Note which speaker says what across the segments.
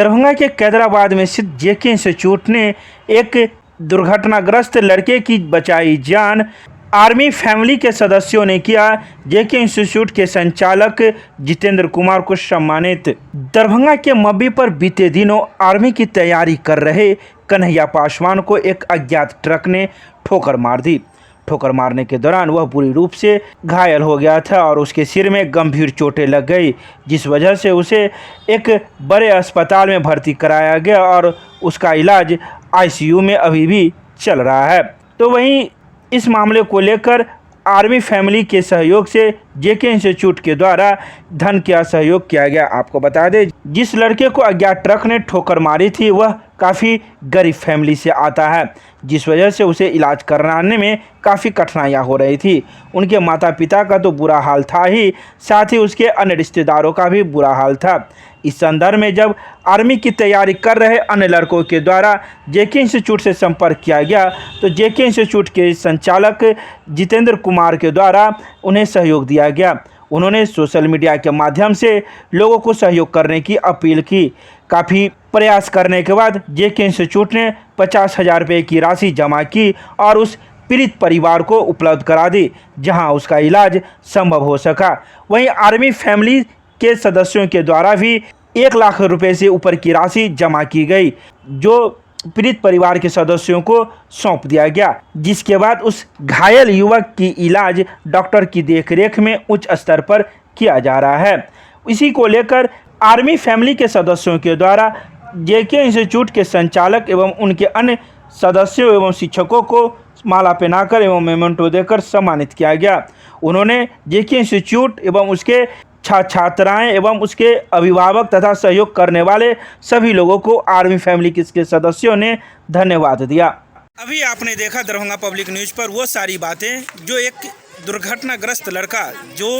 Speaker 1: दरभंगा के कैदराबाद में स्थित जेके इंस्टीट्यूट ने एक दुर्घटनाग्रस्त लड़के की बचाई जान। आर्मी फैमिली के सदस्यों ने किया जेके इंस्टीट्यूट के संचालक जितेंद्र कुमार को सम्मानित। दरभंगा के मब्बी पर बीते दिनों आर्मी की तैयारी कर रहे कन्हैया पासवान को एक अज्ञात ट्रक ने ठोकर मार दी। ठोकर मारने के दौरान वह पूरी रूप से घायल हो गया था और उसके सिर में गंभीर चोटें लग गई, जिस वजह से उसे एक बड़े अस्पताल में भर्ती कराया गया और उसका इलाज आईसीयू में अभी भी चल रहा है। तो वहीं इस मामले को लेकर आर्मी फैमिली के सहयोग से जेके इंस्टीट्यूट के द्वारा धन का सहयोग किया गया। आपको बता दें, जिस लड़के को अज्ञात ट्रक ने ठोकर मारी थी वह काफ़ी गरीब फैमिली से आता है, जिस वजह से उसे इलाज कराने में काफ़ी कठिनाइयाँ हो रही थी। उनके माता पिता का तो बुरा हाल था ही, साथ ही उसके अन्य रिश्तेदारों का भी बुरा हाल था। इस संदर्भ में जब आर्मी की तैयारी कर रहे अन्य लड़कों के द्वारा जेके इंस्टीट्यूट से संपर्क किया गया तो जेके इंस्टीट्यूट के संचालक जितेंद्र कुमार के द्वारा उन्हें सहयोग दिया गया। उन्होंने सोशल मीडिया के माध्यम से लोगों को सहयोग करने की अपील की। काफ़ी प्रयास करने के बाद जेके इंस्टीट्यूट ने 50,000 रुपये की राशि जमा की और उस पीड़ित परिवार को उपलब्ध करा दी, जहां उसका इलाज संभव हो सका। वहीं आर्मी फैमिली के सदस्यों के द्वारा भी 1 लाख रुपए से ऊपर की राशि जमा की गई, जो पीड़ित परिवार के सदस्यों को सौंप दिया गया, जिसके बाद उस घायल युवक की इलाज डॉक्टर की देखरेख में उच्च स्तर पर किया जा रहा है। इसी को लेकर आर्मी फैमिली के सदस्यों के द्वारा जेके इंस्टीट्यूट के संचालक एवं उनके अन्य सदस्यों एवं शिक्षकों को माला पहनाकर एवं मेमेंटो देकर सम्मानित किया गया। उन्होंने जेके इंस्टीट्यूट एवं उसके छात्राएं एवं उसके अभिभावक तथा सहयोग करने वाले सभी लोगों को आर्मी फैमिली के सदस्यों ने धन्यवाद दिया। अभी आपने देखा दरभंगा पब्लिक न्यूज़ पर वो सारी बातें जो एक दुर्घटनाग्रस्त लड़का जो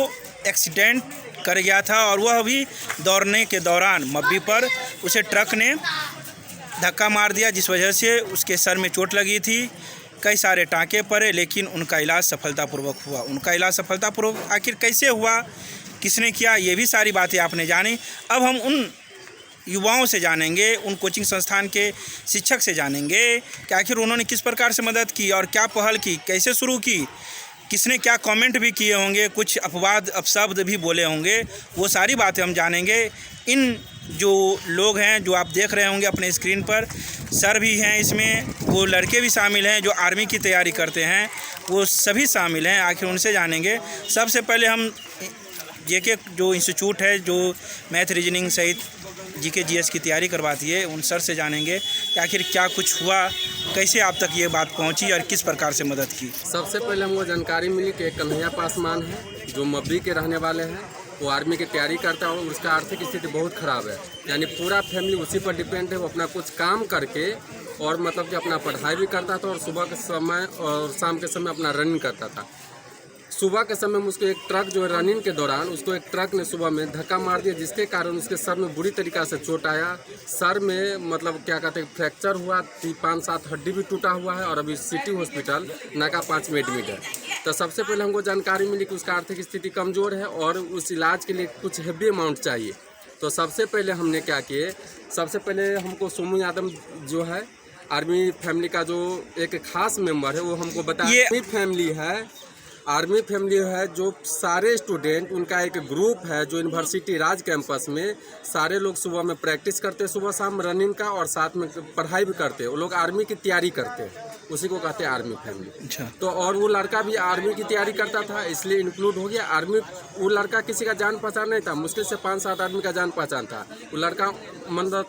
Speaker 1: एक्सीडेंट कर गया था और वह भी दौड़ने के दौरान मब्बी पर उसे ट्रक ने धक्का मार दिया, जिस वजह से उसके सर में चोट लगी थी, कई सारे टाँके पड़े, लेकिन उनका इलाज सफलतापूर्वक हुआ। उनका इलाज सफलतापूर्वक आखिर कैसे हुआ, किसने किया, ये भी सारी बातें आपने जानी। अब हम उन युवाओं से जानेंगे, उन कोचिंग संस्थान के शिक्षक से जानेंगे कि आखिर उन्होंने किस प्रकार से मदद की और क्या पहल की, कैसे शुरू की, किसने क्या कमेंट भी किए होंगे, कुछ अपवाद अपशब्द भी बोले होंगे, वो सारी बातें हम जानेंगे। इन जो लोग हैं जो आप देख रहे होंगे अपने स्क्रीन पर, सर भी हैं इसमें, वो लड़के भी शामिल हैं जो आर्मी की तैयारी करते हैं, वो सभी शामिल हैं। आखिर उनसे जानेंगे। सबसे पहले हम जेके जो इंस्टीट्यूट है जो मैथ रीजनिंग सहित जीके जीएस की तैयारी करवाती है, उन सर से जानेंगे कि आखिर क्या कुछ हुआ, कैसे आप तक ये बात पहुंची और किस प्रकार से मदद की।
Speaker 2: सबसे पहले हमको जानकारी मिली कि एक कन्हैया पासवान है जो मब्बी के रहने वाले हैं, वो आर्मी की तैयारी करता है और उसका आर्थिक स्थिति बहुत ख़राब है, यानी पूरा फैमिली उसी पर डिपेंड है। वो अपना कुछ काम करके और मतलब कि अपना पढ़ाई भी करता था और सुबह के समय और शाम के समय अपना रनिंग करता था। सुबह के समय में उसको एक ट्रक जो है रनिंग के दौरान उसको एक ट्रक ने सुबह में धक्का मार दिया, जिसके कारण उसके सर में बुरी तरीक़ा से चोट आया। सर में मतलब क्या कहते हैं फ्रैक्चर हुआ, 5-7 हड्डी भी टूटा हुआ है और अभी सिटी हॉस्पिटल नाका 5 में एडमिट है। तो सबसे पहले हमको जानकारी मिली कि उसका आर्थिक स्थिति कमज़ोर है और उस इलाज के लिए कुछ हेवी अमाउंट चाहिए। तो सबसे पहले हमने क्या किए, सबसे पहले हमको सोमू यादव जो है आर्मी फैमिली का जो एक खास मेम्बर है वो हमको बताया। आर्मी फैमिली है जो सारे स्टूडेंट, उनका एक ग्रुप है जो यूनिवर्सिटी राज कैंपस में सारे लोग सुबह में प्रैक्टिस करते हैं, सुबह शाम रनिंग का, और साथ में पढ़ाई भी करते हैं। वो लोग आर्मी की तैयारी करते हैं, उसी को कहते हैं आर्मी फैमिली। अच्छा। तो और वो लड़का भी आर्मी की तैयारी करता था, इसलिए इंक्लूड हो गया आर्मी। वो लड़का किसी का जान पहचान नहीं था, मुश्किल से 5-7 आदमी का जान पहचान था। वो लड़का मतलब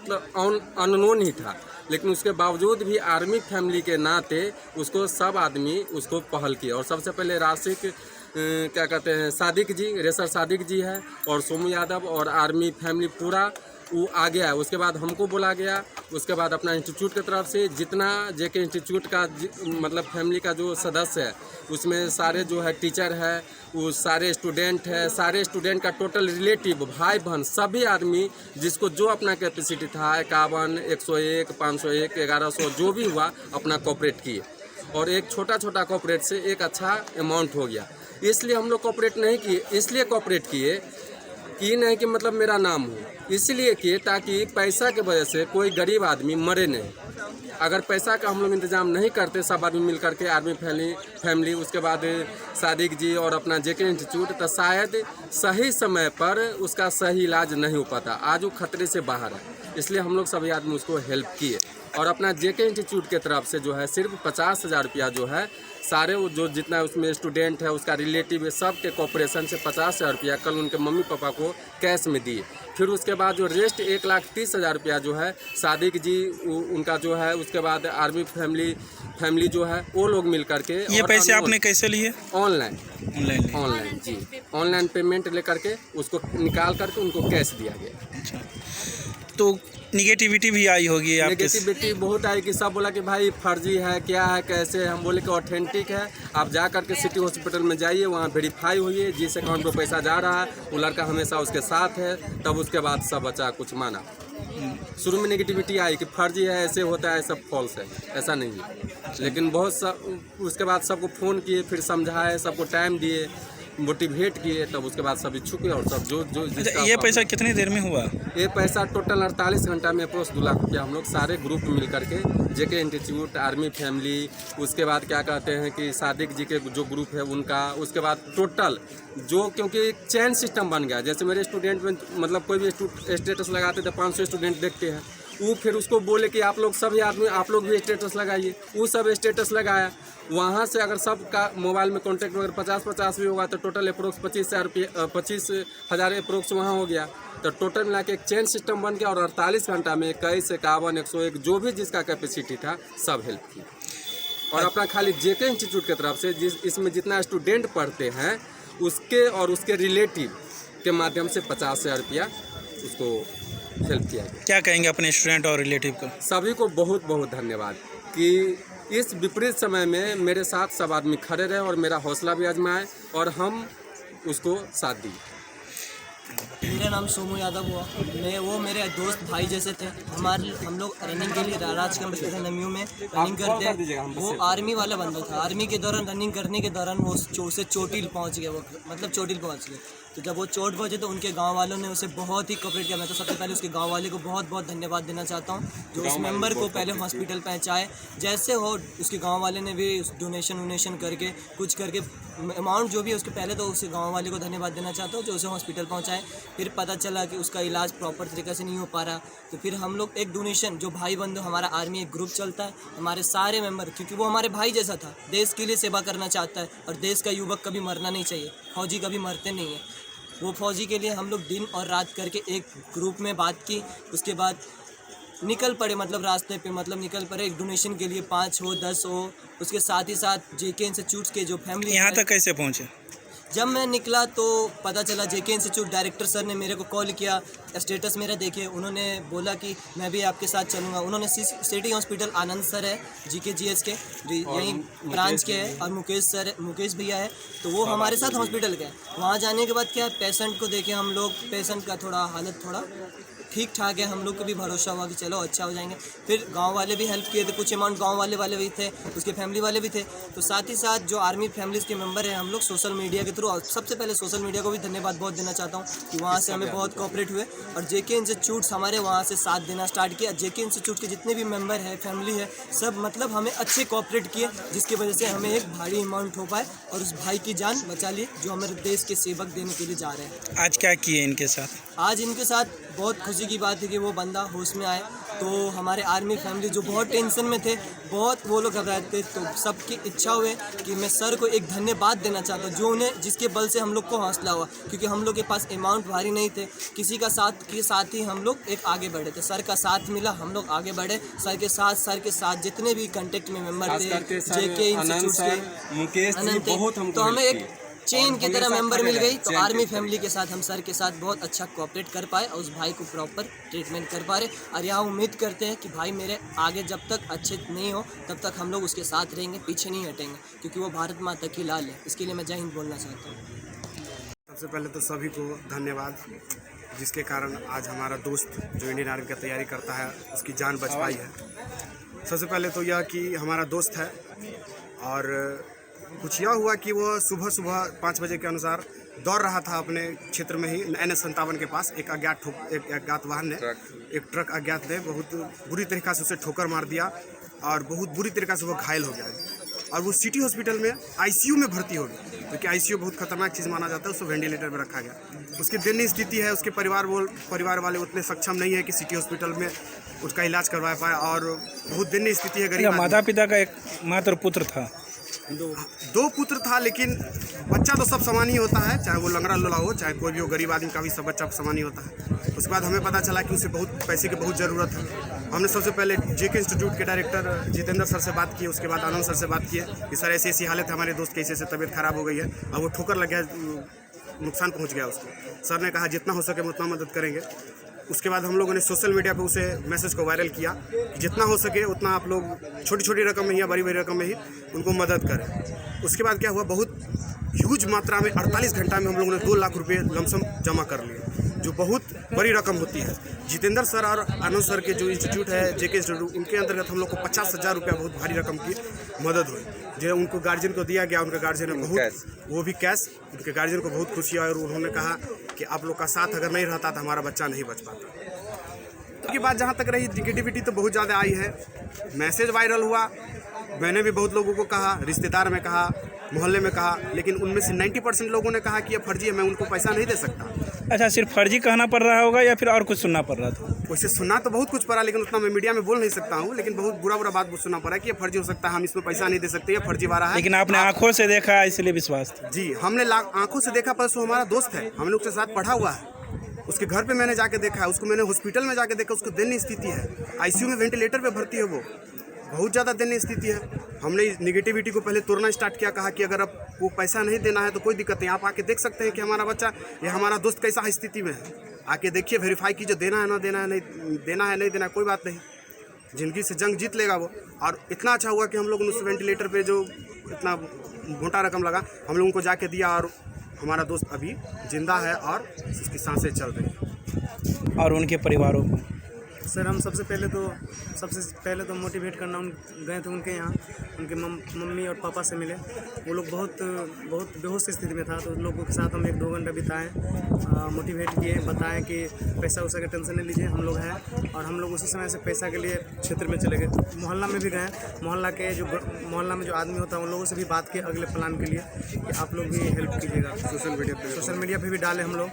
Speaker 2: अननोन ही था, लेकिन उसके बावजूद भी आर्मी फैमिली के नाते उसको सब आदमी उसको पहल किया। और सबसे पहले राशिक क्या कहते हैं सादिक जी, रेसर सादिक जी है और सोमू यादव और आर्मी फैमिली पूरा वो आ गया है। उसके बाद हमको बोला गया, उसके बाद अपना इंस्टीट्यूट की तरफ से जितना जेके इंस्टीट्यूट का मतलब फैमिली का जो सदस्य है उसमें सारे जो है टीचर है, वो सारे स्टूडेंट है, सारे स्टूडेंट का टोटल रिलेटिव भाई बहन सभी आदमी जिसको जो अपना कैपेसिटी था 51, 101, 501, 1100 जो भी हुआ अपना कॉपरेट किए। और एक छोटा छोटा कॉपरेट से एक अच्छा अमाउंट हो गया। इसलिए हम लोग कॉपरेट नहीं किए, इसलिए कॉपरेट किए कि नहीं कि मतलब मेरा नाम हो, इसलिए किए ताकि पैसा के वजह से कोई गरीब आदमी मरे नहीं। अगर पैसा का हम लोग इंतजाम नहीं करते सब आदमी मिल करके, आर्मी फैमिली उसके बाद सादिक जी और अपना जेके इंस्टीट्यूट, तो शायद सही समय पर उसका सही इलाज नहीं हो पाता। आज वो खतरे से बाहर है, इसलिए हम लोग सभी आदमी उसको हेल्प किए। और अपना जेके इंस्टीट्यूट के तरफ से जो है सिर्फ 50,000 रुपया जो है सारे वो जो जितना उसमें स्टूडेंट है उसका रिलेटिव है सब के कॉपरेशन से 50,000 रुपया कल उनके मम्मी पापा को कैश में दिए। फिर उसके बाद जो रेस्ट 1,30,000 रुपया जो है सादिक जी उनका जो है, उसके बाद आर्मी फैमिली जो है वो लोग मिल करके।
Speaker 3: ये पैसे आपने कैसे लिए?
Speaker 2: ऑनलाइन जी, ऑनलाइन पेमेंट लेकर के उसको निकाल करके उनको कैश दिया गया।
Speaker 3: अच्छा, तो निगेटिविटी भी आई होगी आपके?
Speaker 2: नेगेटिविटी बहुत आई कि सब बोला कि भाई फर्जी है, क्या है, कैसे। हम बोले कि ऑथेंटिक है, आप जा करके सिटी हॉस्पिटल में जाइए, वहाँ वेरीफाई होइए, जिस अकाउंट पर पैसा जा रहा है वो लड़का हमेशा उसके साथ है। तब उसके बाद सब बच्चा कुछ माना। शुरू में नेगेटिविटी आई कि फर्जी है, ऐसे होता है, सब फॉल्स है, ऐसा नहीं है। लेकिन बहुत सब उसके बाद सबको फ़ोन किए, फिर समझाए, सबको टाइम दिए, मोटिवेट किए, तब उसके बाद सब इच्छुक हुए और सब जो
Speaker 3: अच्छा, ये पैसा कितनी देर में हुआ?
Speaker 2: ये पैसा टोटल 48 घंटा में अप्रोक्स 2 लाख रुपया हम लोग सारे ग्रुप मिल करके, जेके इंस्टीट्यूट, आर्मी फैमिली, उसके बाद क्या कहते हैं कि सादिक जी के जो ग्रुप है उनका, उसके बाद टोटल जो, क्योंकि एक चैन सिस्टम बन गया। जैसे मेरे स्टूडेंट में मतलब कोई भी स्टेटस लगाते थे 500 स्टूडेंट देखते हैं, वो फिर उसको बोले कि आप लोग सभी आदमी आप लोग भी स्टेटस लगाइए, वो सब स्टेटस लगाया। वहाँ से अगर सब का मोबाइल में कॉन्टैक्ट अगर 50-50 भी होगा तो टोटल अप्रोक्स 25,000 अप्रोक्स वहाँ हो गया। तो टोटल मिला के एक चेन सिस्टम बन गया और 48 घंटा में 21, 51, 101 जो भी जिसका कैपेसिटी था सब हेल्प की। और अपना खाली जेके इंस्टीट्यूट की तरफ से इसमें जितना स्टूडेंट पढ़ते हैं उसके और उसके रिलेटिव के माध्यम से 50,000 रुपया उसको हेल्प किया गया।
Speaker 3: क्या कहेंगे अपने स्टूडेंट और रिलेटिव को?
Speaker 2: सभी को बहुत बहुत धन्यवाद कि इस विपरीत समय में मेरे साथ सब आदमी खड़े रहे और मेरा हौसला भी आजमाए और हम उसको साथ दिए।
Speaker 4: मेरा नाम सोमू यादव हुआ। वो मेरे दोस्त भाई जैसे थे। हम लोग रनिंग के लिए राज कैंप नमियों में रनिंग करते हैं। वो आर्मी वाला बंदा था। आर्मी के दौरान रनिंग करने के दौरान वो से चोटिल पहुंच गया। वो मतलब चोटिल पहुंच गए। तो जब वो चोट पहुंचे तो उनके गांव वालों ने उसे बहुत ही कोऑपरेट किया। मैं तो सबसे पहले उसके गांव वाले को बहुत बहुत धन्यवाद देना चाहता हूं, जो उस मेंबर को पहले हॉस्पिटल पहुंचाए। जैसे हो उसके गांव वाले ने भी डोनेशन करके कुछ करके अमाउंट जो भी है उसके पहले तो उसके गांव वाले को धन्यवाद देना चाहता हूं जो उसे हॉस्पिटल पहुंचाए। फिर पता चला कि उसका इलाज प्रॉपर तरीके से नहीं हो पा रहा, तो फिर हम लोग एक डोनेशन, जो भाई बंधु हमारा आर्मी एक ग्रुप चलता है, हमारे सारे मेंबर, क्योंकि वो हमारे भाई जैसा था, देश के लिए सेवा करना चाहता है और देश का युवक कभी मरना नहीं चाहिए। फौजी कभी मरते नहीं है। वो फौजी के लिए हम लोग दिन और रात करके एक ग्रुप में बात की। उसके बाद निकल पड़े, मतलब रास्ते पे निकल पड़े एक डोनेशन के लिए, 5 हो 10 हो। उसके साथ ही साथ जेके इंस्टीट्यूट के जो फैमिली।
Speaker 3: यहाँ तक कैसे पहुँचे?
Speaker 4: जब मैं निकला तो पता चला जेके इंस्टीट्यूट डायरेक्टर सर ने मेरे को कॉल किया, स्टेटस मेरा देखे, उन्होंने बोला कि मैं भी आपके साथ चलूँगा। उन्होंने सिटी हॉस्पिटल, आनंद सर है GKGS के यहीं ब्रांच के हैं, और मुकेश भैया है, तो वो हमारे साथ हॉस्पिटल गए। वहाँ जाने के बाद क्या पेशेंट को देखे हम लोग, पेशेंट का थोड़ा हालत थोड़ा ठीक ठाक है। हम लोग को भी भरोसा हुआ कि चलो अच्छा हो जाएंगे। फिर गांव वाले भी हेल्प किए थे, कुछ अमाउंट गांव वाले भी थे, उसके फैमिली वाले भी थे। तो साथ ही साथ जो आर्मी फैमिलीज़ के मेंबर हैं, हम लोग सोशल मीडिया के थ्रू, और सबसे पहले सोशल मीडिया को भी धन्यवाद बहुत देना चाहता हूँ कि वहाँ से हमें बहुत कोऑपरेट हुए और जेके इंस्टीट्यूट्स हमारे वहाँ से साथ देना स्टार्ट किया। जेके इंस्टीट्यूट के जितने भी मेंबर हैं, फैमिली है, सब मतलब हमें अच्छे कोऑपरेट किए, जिसकी वजह से हमें एक भारी अमाउंट हो पाए और उस भाई की जान बचा ली जो हमारे देश के सेवक देने के लिए जा रहे हैं।
Speaker 3: आज क्या किए इनके साथ?
Speaker 4: आज इनके साथ बहुत खुशी की बात है कि वो बंदा होश में आए। तो हमारे आर्मी फैमिली जो बहुत टेंशन में थे, बहुत वो लोग घबराए थे, तो सबकी इच्छा हुए कि मैं सर को एक धन्यवाद देना चाहता हूँ, जो उन्हें, जिसके बल से हम लोग को हौसला हुआ, क्योंकि हम लोग के पास अमाउंट भारी नहीं थे। किसी का साथ के साथ ही हम लोग एक आगे बढ़े थे। सर का साथ मिला, हम लोग आगे बढ़े। सर के साथ जितने भी कांटेक्ट में मेंबर थे, जेके इंस्टीट्यूट के,
Speaker 2: मुकेश जी बहुत हमको,
Speaker 4: तो हमें एक चेन की तरह मेंबर मिल गई। तो आर्मी फैमिली के साथ हम सर के साथ बहुत अच्छा कोऑपरेट कर पाए और उस भाई को प्रॉपर ट्रीटमेंट कर पा रहे। और यहाँ उम्मीद करते हैं कि भाई मेरे आगे जब तक अच्छे नहीं हो तब तक हम लोग उसके साथ रहेंगे, पीछे नहीं हटेंगे, क्योंकि वो भारत माता की लाल है। इसके लिए मैं जय हिंद बोलना चाहता हूँ।
Speaker 5: सबसे पहले तो सभी को धन्यवाद, जिसके कारण आज हमारा दोस्त जो इंडियन आर्मी की तैयारी करता है उसकी जान बच पाई है। सबसे पहले तो यह कि हमारा दोस्त है और कुछ यह हुआ कि वो सुबह 5 बजे के अनुसार दौड़ रहा था अपने क्षेत्र में ही NH-57 के पास एक अज्ञात वाहन ने, एक ट्रक अज्ञात ने बहुत बुरी तरीक़ा से उसे ठोकर मार दिया और बहुत बुरी तरीक़ा से वो घायल हो गया और वो सिटी हॉस्पिटल में ICU में भर्ती हो गया, क्योंकि ICU बहुत खतरनाक चीज़ माना जाता है। उसको वेंटिलेटर में रखा गया। उसकी दयनीय स्थिति है, उसके परिवार वाले उतने सक्षम नहीं है कि सिटी हॉस्पिटल में उसका इलाज करवा पाए और बहुत दयनीय स्थिति है। गरीब
Speaker 3: माता पिता का एक मात्र पुत्र था,
Speaker 5: दो पुत्र था, लेकिन बच्चा तो सब समान ही होता है, चाहे वो लंगड़ा लोला हो चाहे कोई भी हो, गरीब आदमी का भी सब बच्चा समान ही होता है। उसके बाद हमें पता चला कि उसे बहुत पैसे की बहुत ज़रूरत है। हमने सबसे पहले JK इंस्टीट्यूट के डायरेक्टर जितेंद्र सर से बात की, उसके बाद आनंद सर से बात की कि सर ऐसी हालत है, हमारे दोस्त की ऐसे तबीयत खराब हो गई है और वो ठोकर लग गया, नुकसान पहुँच गया उसको। सर ने कहा जितना हो सके हम उतना मदद करेंगे। उसके बाद हम लोगों ने सोशल मीडिया पे उसे मैसेज को वायरल किया कि जितना हो सके उतना आप लोग छोटी छोटी रकम में या बड़ी बड़ी रकम में ही उनको मदद करें। उसके बाद क्या हुआ, बहुत ह्यूज मात्रा में 48 घंटा में हम लोगों ने 2 लाख रुपये लमसम जमा कर लिए, जो बहुत बड़ी रकम होती है। जितेंद्र सर और आनंद सर के जो इंस्टीट्यूट है JK इंस्टीट्यूट, उनके अंतर्गत हम लोग को 50,000 रुपया बहुत भारी रकम की मदद हुई, जो उनको गार्जियन को दिया गया। उनके गार्जियन ने बहुत, वो भी कैश, उनके गार्जियन को बहुत खुशी हुई और उन्होंने कहा कि आप लोग का साथ अगर नहीं रहता तो हमारा बच्चा नहीं बच पाता। उसके बाद जहाँ तक रही नेगेटिविटी तो बहुत ज़्यादा आई है। मैसेज वायरल हुआ, मैंने भी बहुत लोगों को कहा, रिश्तेदार में कहा, मोहल्ले में कहा, लेकिन उनमें से 90% लोगों ने कहा कि ये फर्जी है, मैं उनको पैसा नहीं दे सकता।
Speaker 3: अच्छा, सिर्फ फर्जी कहना पड़ रहा होगा या फिर और कुछ सुनना पड़ रहा था?
Speaker 5: वैसे सुनना तो बहुत कुछ पड़ा, लेकिन उतना मैं मीडिया में बोल नहीं सकता हूँ, लेकिन बहुत बुरा बात सुनना पड़ा कि ये फर्जी हो सकता है, हम इसमें पैसा नहीं दे सकते, ये फर्जी वाला है।
Speaker 3: लेकिन आपने आंखों से देखा इसलिए विश्वास था?
Speaker 5: जी, हमने आंखों से देखा, पर वो हमारा दोस्त है, हम लोग के साथ पढ़ा हुआ है। उसके घर पे मैंने जाके देखा है, उसको मैंने हॉस्पिटल में जाके देखा, उसको दयनीय स्थिति है, ICU में वेंटिलेटर पे भर्ती है, वो बहुत ज़्यादा दयनीय स्थिति है। हमने निगेटिविटी को पहले तोड़ना स्टार्ट किया, कहा कि अगर आपको पैसा नहीं देना है तो कोई दिक्कत नहीं, आप आके देख सकते हैं कि हमारा बच्चा या हमारा दोस्त कैसा स्थिति में है, आके देखिए, वेरीफाई कीजिए, देना है ना देना है, नहीं देना है नहीं देना है, कोई बात नहीं, ज़िंदगी से जंग जीत लेगा वो। और इतना अच्छा हुआ कि हम लोग उस वेंटिलेटर पर जो इतना मोटा रकम लगा, हम लोगों को जाके दिया और हमारा दोस्त अभी जिंदा है और उसकी सांसें चल रही हैं।
Speaker 3: और उनके परिवारों को
Speaker 6: सर, हम सबसे पहले तो मोटिवेट करना गए थे उनके यहाँ, उनके मम्मी और पापा से मिले। वो लोग बहुत बेहोश स्थिति में था, तो उन लोगों के साथ हम 1-2 घंटा बिताए, मोटिवेट किए, बताएं कि पैसा वैसा का टेंशन नहीं लीजिए, हम लोग हैं। और हम लोग उसी समय से पैसा के लिए क्षेत्र में चले गए, मोहल्ला में भी गए, मोहल्ला में जो आदमी होता है उन लोगों से भी बात किए अगले प्लान के लिए कि आप लोग भी हेल्प कीजिएगा। सोशल मीडिया पे भी डाले हम लोग,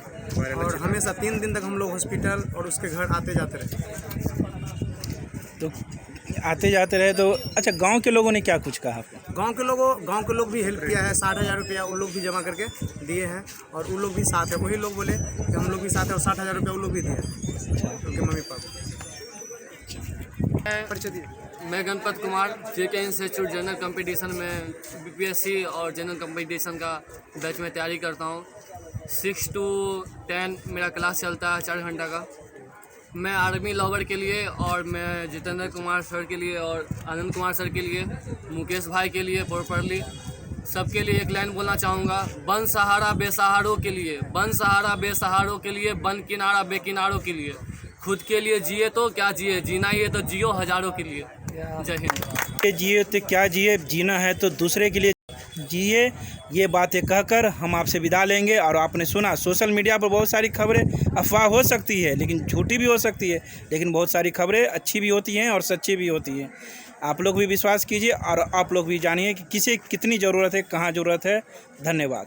Speaker 6: और हमेशा 3 दिन तक हम लोग हॉस्पिटल और उसके घर आते जाते रहे।
Speaker 3: तो आते जाते रहे तो अच्छा, गांव के लोगों ने क्या कुछ कहा आपको?
Speaker 6: गांव के लोग भी हेल्प किया है, 60,000 रुपया उन लोग भी जमा करके दिए हैं, और उन लोग भी साथ है, वही लोग बोले कि हम लोग भी साथ है, और 60,000 रुपया उन लोग भी दिए हैं उनके मम्मी पापा।
Speaker 7: मैं Ganpat Kumar, JK institute general competition में BPSC और जनरल कंपटीशन का बैच में तैयारी करता हूँ। 6 to 10 मेरा क्लास चलता है 4 घंटा का। मैं आर्मी लवर के लिए, और मैं जितेंद्र कुमार सर के लिए, और आनंद कुमार सर के लिए, मुकेश भाई के लिए, प्रॉपरली सबके लिए एक लाइन बोलना चाहूँगा। बन सहारा बेसहारों के लिए, बन सहारा बेसहारों के लिए, बन किनारा बेकिनारों के लिए। खुद के लिए जिए तो क्या जिए, जीना ही है तो जियो हजारों के लिए। जय हिंद।
Speaker 3: जिए तो क्या जिए, जीना है तो दूसरे के लिए जिए। ये बातें कहकर हम आपसे विदा लेंगे। और आपने सुना, सोशल मीडिया पर बहुत सारी खबरें अफवाह हो सकती है, लेकिन झूठी भी हो सकती है, लेकिन बहुत सारी खबरें अच्छी भी होती हैं और सच्ची भी होती हैं। आप लोग भी विश्वास कीजिए और आप लोग भी जानिए कि किसे कितनी ज़रूरत है, कहाँ ज़रूरत है। धन्यवाद।